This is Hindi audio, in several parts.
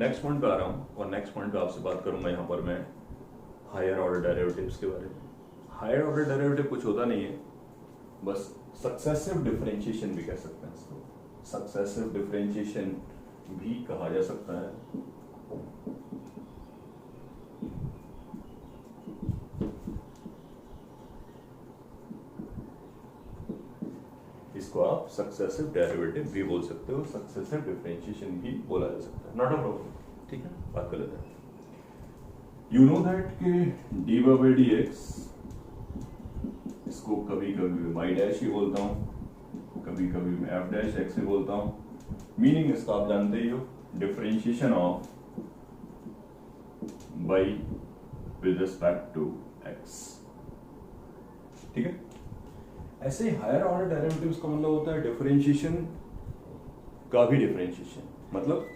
नेक्स्ट पॉइंट पे आ रहा हूँ और नेक्स्ट पॉइंट पे आपसे बात करूंगा यहाँ पर मैं हायर ऑर्डर डेरिवेटिव्स के बारे में। हायर ऑर्डर डेरिवेटिव कुछ होता नहीं है, बस सक्सेसिव डिफरेंशिएशन भी कह सकते हैं इसको, सक्सेसिव डिफरेंशिएशन भी कहा जा सकता है। इसको आप सक्सेसिव डेरिवेटिव भी बोल सकते हो, सक्सेसिव डिफरेंशिएशन भी बोला जा सकता है, नॉट अ प्रॉब्लम। ठीक है, बात कर लेते हैं। यू नो दैट कि dy by dx, इसको कभी कभी y डैश ही बोलता हूं, कभी कभी मैं f डैश x ही बोलता हूं। मीनिंग इसका आप जानते ही हो, differentiation of y with respect to x। ठीक है, ऐसे ही हायर ऑर्डर डेरिवेटिव्स का मतलब होता है डिफरेंशिएशन का भी डिफरेंशिएशन, मतलब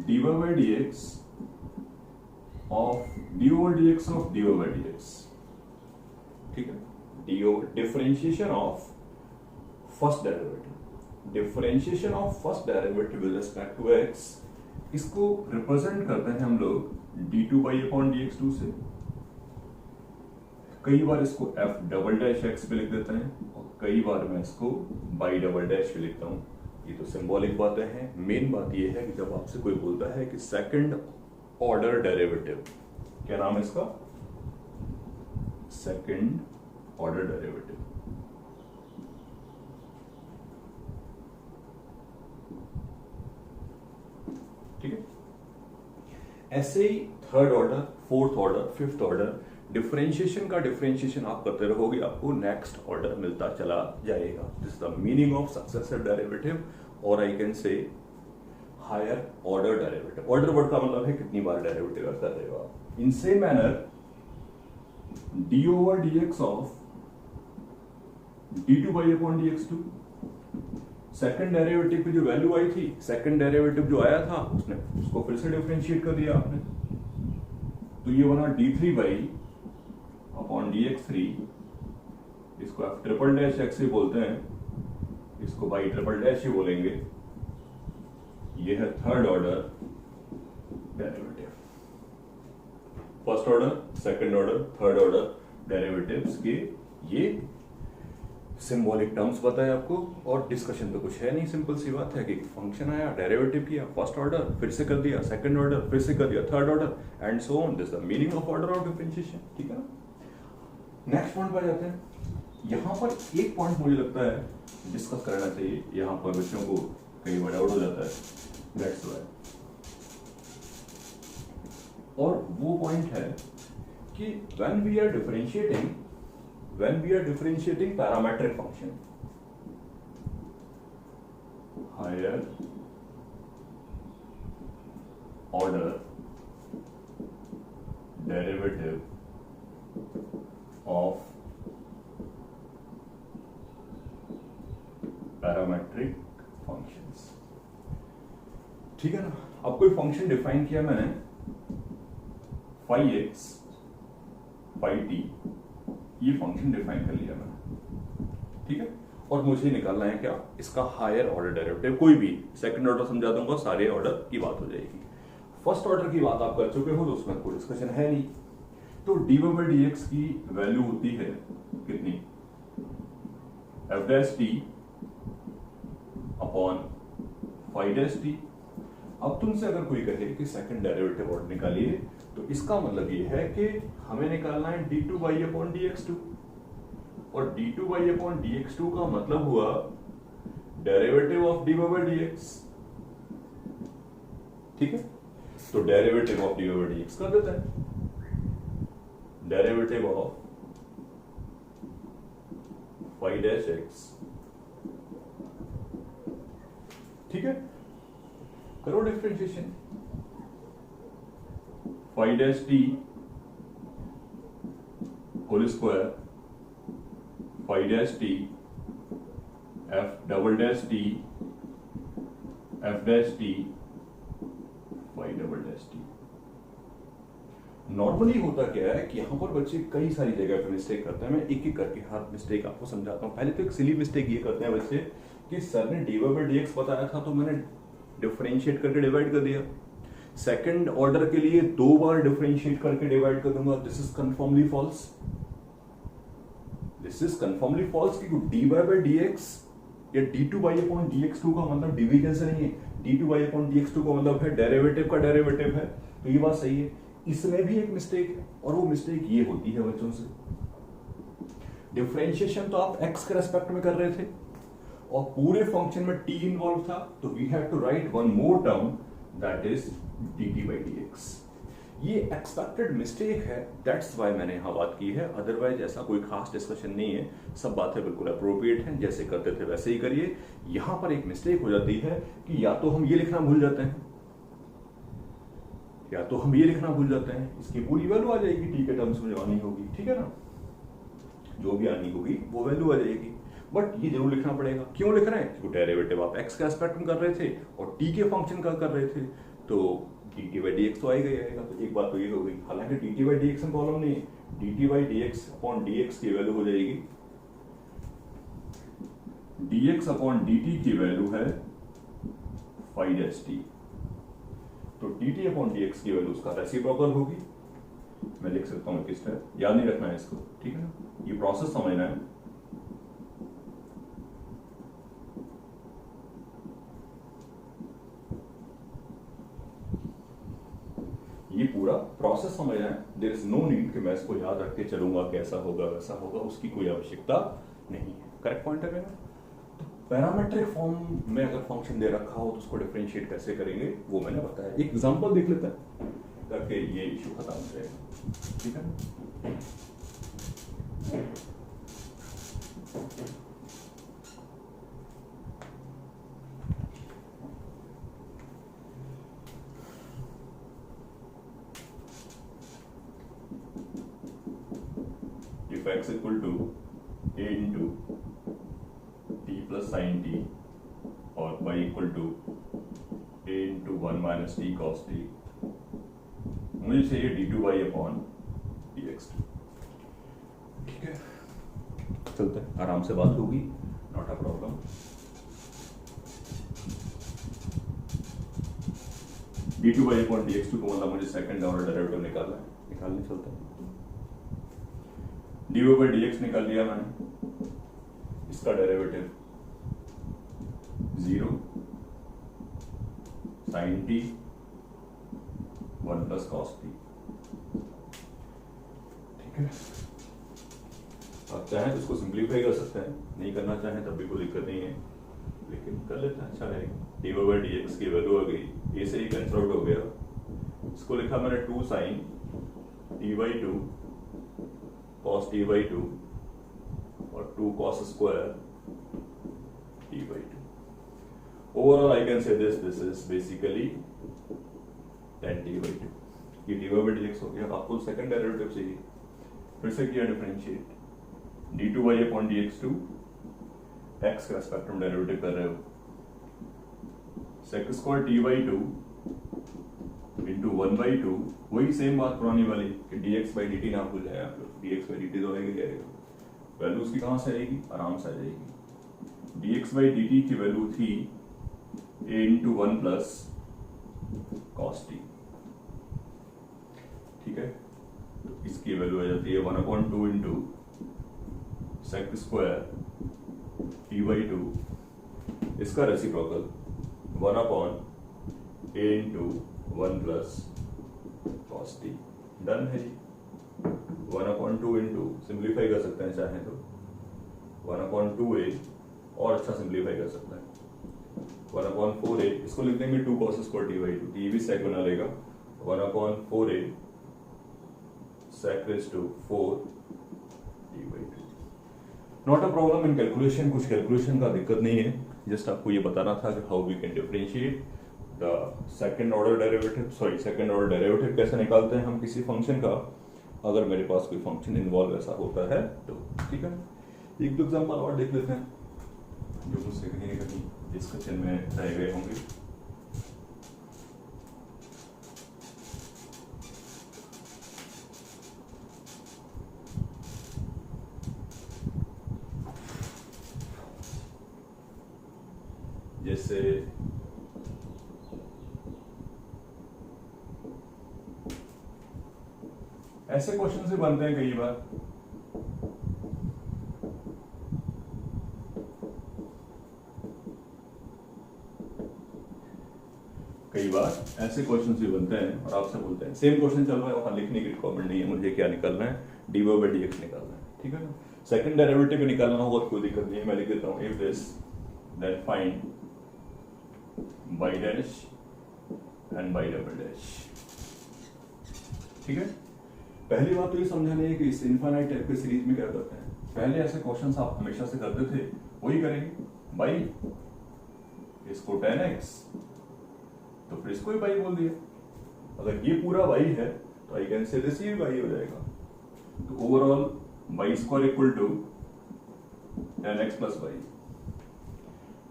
dy by dx of dy over dx of dy by dx। ठीक है, differentiation of first derivative, differentiation of first derivative with respect to x, इसको रिप्रेजेंट करते हैं हम लोग d2 by upon dx2 से। कई बार इसको f डबल डैश x पे लिख देते हैं और कई बार मैं इसको y डबल डैश पे लिखता हूं। ये तो सिंबॉलिक बातें हैं। मेन बात ये है कि जब आपसे कोई बोलता है कि सेकंड ऑर्डर डेरिवेटिव, क्या नाम है इसका, सेकंड ऑर्डर डेरिवेटिव। ठीक है, ऐसे ही third order, fourth order, fifth order differentiation का डिफरेंशिएशन आप करते रहोगे, आपको नेक्स्ट ऑर्डर मिलता चला जाएगा। This is the meaning of successive derivative, और I can say higher order derivative. Order word का मतलब है कितनी बार डेरिवेटिव करता रहेगा। In same manner D over dx of d2 by upon dx2, second derivative की जो वैल्यू आई थी, सेकंड डेरिवेटिव जो आया था उसने उसको फिर से डिफरेंशिएट कर दिया आपने, तो ये बना d3 by upon dx3, इसको आप ट्रिपल डैश x ही बोलते हैं, इसको बाई ट्रिपल डैश ही बोलेंगे। ये है third order derivative. First order, second order, third order derivatives के ये सिंबॉलिक टर्म्स बताए आपको, और डिस्कशन तो कुछ है नहीं, सिंपल सी बात है कि फंक्शन आया, डेरिवेटिव किया, फर्स्ट ऑर्डर फिर से कर दिया, सेकंड ऑर्डर फिर से कर दिया, third order and so on. This the meaning of order of differentiation. ठीक है ना, नेक्स्ट पॉइंट पर जाते हैं। यहां पर एक पॉइंट मुझे लगता है डिस्कस करना चाहिए, यहां पर बच्चों को कई बार डाउट हो जाता है, दैट्स व्हाई। और वो पॉइंट है कि when we are differentiating parametric function, higher order derivative of parametric functions. ठीक है ना, अब कोई फंक्शन डिफाइन किया मैंने, फाई एक्स, फाई टी, ये फंक्शन डिफाइन कर लिया मैंने। ठीक है, और मुझे निकालना है क्या, इसका हायर ऑर्डर डेरिवेटिव, कोई भी सेकंड ऑर्डर समझा दूंगा, सारे ऑर्डर की बात हो जाएगी। फर्स्ट ऑर्डर की बात आप कर चुके हो तो उसमें कोई डिस्कशन है नहीं। तो dy by dx की वैल्यू होती है कितनी, f dash t upon phi dash t। अब तुमसे अगर कोई कहे कि सेकंड डेरिवेटिव ऑर्डर निकालिए, तो इसका मतलब ये है कि हमें निकालना है d2 by upon dx2, और d2 by upon dx2 का मतलब हुआ derivative of dy by dx। ठीक है, तो derivative of dy by dx कर देते हैं, derivative of phi dash x. ठीक है, करो differentiation, phi dash t whole square, phi dash t, f double dash t, f dash t, phi double dash t. Normally होता क्या है कि यहाँ पर बच्चे कई सारी जगह पे मिस्टेक करते हैं, मैं एक एक करके हर मिस्टेक आपको समझाता हूँ। पहले तो एक सिली मिस्टेक ये करते हैं बच्चे कि सर ने dy by dx बताया था तो मैंने डिफरेंशिएट करके डिवाइड कर दिया। सेकंड ऑर्डर के लिए 2 बार डिफरेंशिएट करके डिवाइड कर दूंगा। This is confirmly false, this is confirmly false, क्योंकि dy बाई dx या d2 बाई अपॉन dx2 का मतलब डिवीजन से नहीं है, d2 बाई अपॉन dx2 का मतलब है डेरिवेटिव का डेरिवेटिव है, तो ये बात सही है। इसमें भी एक मिस्टेक है, और वो मिस्टेक ये होती है बच्चों से, डिफरेंशिएशन तो आप x के रेस्पेक्ट में कर रहे थे और पूरे फंक्शन में t इन्वॉल्व था, तो we have to write one more term that is dt by dx। ये एक्सपेक्टेड मिस्टेक है, दैट्स वाई मैंने यहां बात की है, अदरवाइज ऐसा कोई खास डिस्कशन नहीं है, सब बातें बिल्कुल अप्रोप्रिएट हैं, जैसे करते थे वैसे ही करिए। यहां पर एक मिस्टेक हो जाती है कि या तो हम ये लिखना भूल जाते हैं, या तो हम ये लिखना भूल जाते हैं, इसकी पूरी वैल्यू आ जाएगी टी के टर्म्स में जो आनी होगी, ठीक है ना, जो भी आनी होगी वो वैल्यू आ जाएगी, बट ये जरूर लिखना पड़ेगा। क्यों लिख रहे हैं? क्योंकि डेरिवेटिव आप x के एस्पेक्ट में कर रहे थे और t के फंक्शन का कर रहे थे, तो dt बाई dx तो आएगा ही आएगा, तो एक बात तो ये हो गई। हालांकि dt बाई dx में प्रॉब्लम नहीं है, dt by dx upon dx की वैल्यू हो जाएगी, dx अपॉन dt की वैल्यू है 5st, तो dt अपॉन dx की वैल्यू उसका रेसिप्रोकल होगी। मैं लिख सकता हूं किस तरह, याद नहीं रखना है इसको, ठीक है ना, ये प्रोसेस समझना है। ये पूरा प्रोसेस समझना है, देयर इज नो नीड कि मैं इसको याद रख के चलूंगा, कैसा होगा वैसा होगा, उसकी कोई आवश्यकता नहीं है। करेक्ट पॉइंट है मेरा? तो पैरामेट्रिक फॉर्म में अगर फंक्शन दे रखा हो तो उसको डिफरेंशिएट कैसे करेंगे वो मैंने बताया। एक एग्जांपल देख लेते हैं ताकि ये इशू खत्म हो जाएगा, ठीक है। If x equal to a into t plus sin t और y equal to a into 1 minus t cos t, मुझे चाहिए d2 y अपॉन dx2, ठीक है। चलते हैं, आराम से बात होगी, not a problem. d2 y upon dx2 को मतलब मुझे सेकंड ऑर्डर डेरिवेटिव निकालना है, निकालने चलते हैं। dy by dx निकाल लिया मैंने, इसका derivative 0 sin t 1 plus cos t, ठीक है। आप चाहें तो इसको सिंप्लीफाई कर सकते हैं, नहीं करना चाहें तब भी कोई दिक्कत नहीं है, लेकिन कर लेते हैं, अच्छा रहेगा। dy by dx की वैल्यू आ गई, a से ही कैंसिल आउट हो गया, इसको लिखा मैंने 2 sin t by 2 cos t by 2 और 2 cos square t by 2. Overall, I can say this is basically tan t by 2. ये dy by dx हो गया। आपको सेकंड डेरिवेटिव चाहिए, फिर से किया differentiate, d2 y upon dx2, x का स्पेक्ट्रम डेरिवेटिव कर रहे हो, sec square t by 2 into 1/2, वही सेम बात पुरानी वाली कि dx by dt ना भूल जाए आप लोग, dx by dt तो आएगा ही आएगा, वैल्यू उसकी कहाँ से आएगी, आराम से आ जाएगी। dx by dt की वैल्यू थी a into 1 plus cos t, ठीक है, तो इसकी वैल्यू आ जाती है 1/2 into sec square t by 2, इसका reciprocal 1/a into 1 plus cos t, done है जी। 1/2 इंटू सिंप्लीफाई कर सकते हैं चाहे तो 1/2a, और अच्छा सिंप्लीफाई कर सकते हैं 1/4a, इसको लिख देंगे 2 cos square t by 2, t भी सेक बना लेगा, 1/4a sec raised to 4 t by 2। Not a problem in calculation, कुछ कैलकुलेशन का दिक्कत नहीं है, जस्ट आपको ये बताना था कि how we can differentiate the second order derivative कैसे निकालते हैं हम किसी फंक्शन का, अगर मेरे पास कोई फंक्शन इन्वॉल्व ऐसा होता है तो, ठीक है। एक दो एग्जांपल और देख लेते हैं जो मुझसे कहीं ना कहीं डिस्कशन में रह गए होंगे। जैसे ऐसे क्वेश्चन से बनते हैं कई बार। कई बार ऐसे क्वेश्चन भी बनते हैं और आपसे बोलते हैं सेम क्वेश्चन चल रहा है, वहां लिखने की रिक्वायरमेंट नहीं है, मुझे क्या निकालना है, dy/dx निकालना है, ठीक है ना। सेकंड डेरिवेटिव निकालना होगा, कोई दिक्कत नहीं है, मैं लिख देता हूं if this then find y dash and y double dash, ठीक है। पहली बात तो ये समझानी है कि इस इनफाइनाइट टाइप के सीरीज में क्या करते हैं, पहले ऐसे क्वेश्चंस आप हमेशा से करते थे वही करेंगे, भाई इसको 10x तो फिर इसको ही y बोल दिया, अगर ये पूरा y है तो आई कैन से दिस ही y हो जाएगा। तो overall y square equal to 10x plus y,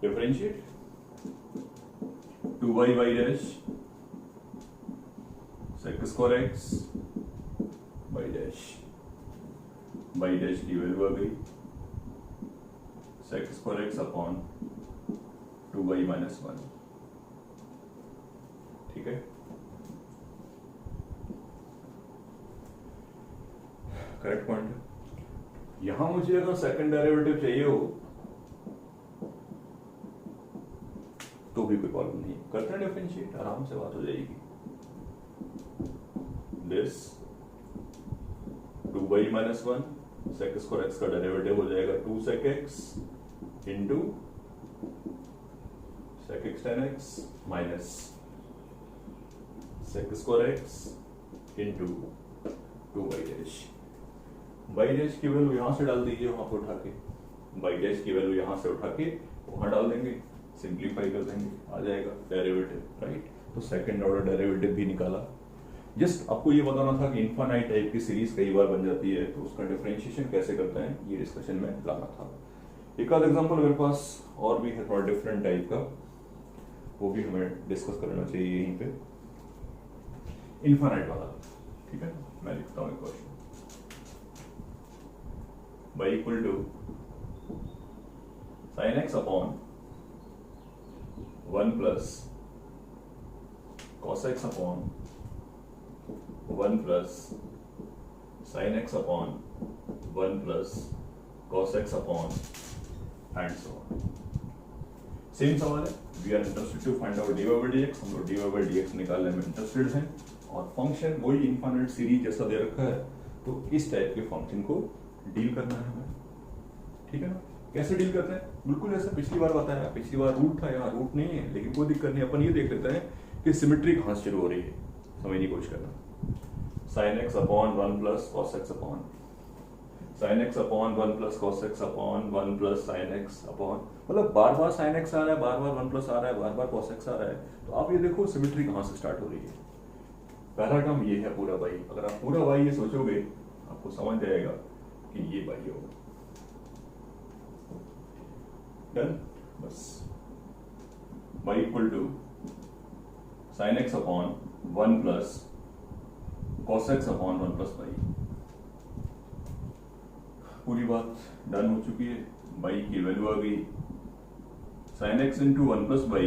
differentiate 2y y dash sec square x y dash की वैल्यू आ गई sec square x upon 2y minus 1, ठीक है। करेक्ट पॉइंट है। यहां मुझे अगर सेकंड डेरिवेटिव चाहिए हो तो भी कोई प्रॉब्लम नहीं, करते हैं डिफरेंशिएट, आराम से बात हो जाएगी। This 2y minus 1 sec square x का डेरिवेटिव हो जाएगा 2 sec x into sec x tan x minus sec square x into 2y dash. y dash की वैल्यू यहां से डाल दीजिए, वहां पर उठा के y डैश की वैल्यू यहां से उठा के वहां डाल देंगे, सिंप्लीफाई कर देंगे, आ जाएगा डेरिवेटिव, राइट। तो सेकंड ऑर्डर डेरिवेटिव भी निकाला। जस्ट आपको ये बताना था कि इनफाइनाइट टाइप की सीरीज कई बार बन जाती है, तो उसका डिफरेंशिएशन कैसे करते हैं ये डिस्कशन में लाना था। एक आध एग्जांपल मेरे पास और भी है थोड़ा डिफरेंट टाइप का, वो भी हमें डिस्कस करना चाहिए यहीं पे, इनफाइनाइट वाला, ठीक है। मैं लिखता हूं एक question, y equal to sin x upon 1 plus cos x upon 1 plus sin x upon 1 plus cos x upon and so on. Same सवाल है, we are interested to find out dy/dx, हम लोग dy/dx निकालने में इंटरेस्टेड हैं, और फंक्शन वही इनफाइनाइट सीरीज जैसा दे रखा है, तो इस टाइप के फंक्शन को डील करना है हमें, ठीक है ना। कैसे डील करते हैं, बिल्कुल जैसे पिछली बार बताया, पिछली बार रूट था, यहाँ रूट नहीं है, लेकिन कोई दिक्कत नहीं, अपन ये देख लेते हैं कि सिमेट्री कहाँ से शुरू हो रही है, समझने की कोशिश करना। sin x upon 1 plus cos x upon sin x upon 1 plus cos x upon 1 plus sin x upon, मतलब बार बार sin x आ रहा है, बार बार 1 प्लस आ रहा है, बार बार cos x आ रहा है, तो आप ये देखो सिमेट्री कहाँ से स्टार्ट हो रही है। पहला टर्म ये है पूरा y, अगर आप पूरा y ये सोचोगे आपको समझ जाएगा कि ये y होगा, डन। बस y equal to sin x upon 1 plus cos x upon 1 plus y, पूरी बात डन हो चुकी है। y की वैल्यू आ गई sin x into 1 plus y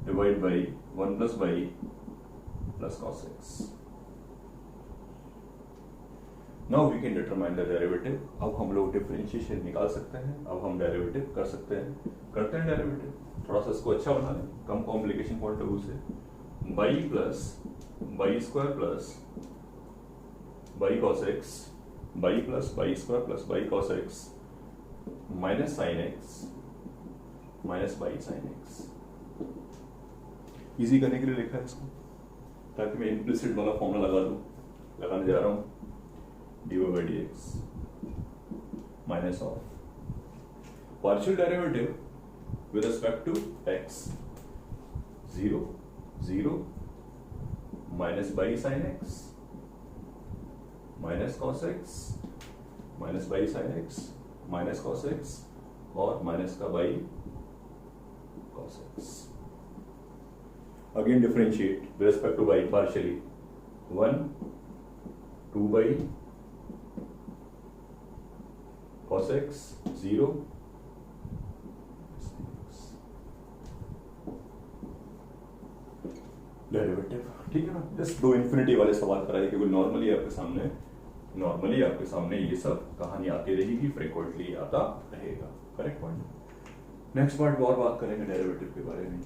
divide by 1 plus y plus cos x। Now we can determine the derivative. अब हम लोग डिफरेंशिएशन निकाल सकते हैं, अब हम डेरिवेटिव कर सकते हैं, करते हैं डेरिवेटिव, थोड़ा सा इसको अच्छा बना लें, कम कॉम्प्लिकेशन पॉइंट ऑफ व्यू से। y plus y square plus y cos x, y plus y square plus y cos x minus sin x minus y sin x। Easy करने के लिए लिखा है इसको, ताकि मैं इम्प्लिसिट वाला फॉर्मूला लगाने जा रहा हूं, dy/dx minus of partial derivative with respect to x 0 0 minus y sin x minus cos x minus y sin x minus cos x और माइनस का y cos x। Again differentiate with respect to y partially, 1 2y cos x 0 1 derivative, ठीक है ना। जस्ट दो इन्फिनिटी वाले सवाल कराए, क्योंकि नॉर्मली आपके सामने ये सब कहानी आती रहेगी, फ्रीक्वेंटली आता रहेगा। Correct point. नेक्स्ट पार्ट में और बात करेंगे डेरिवेटिव के बारे में।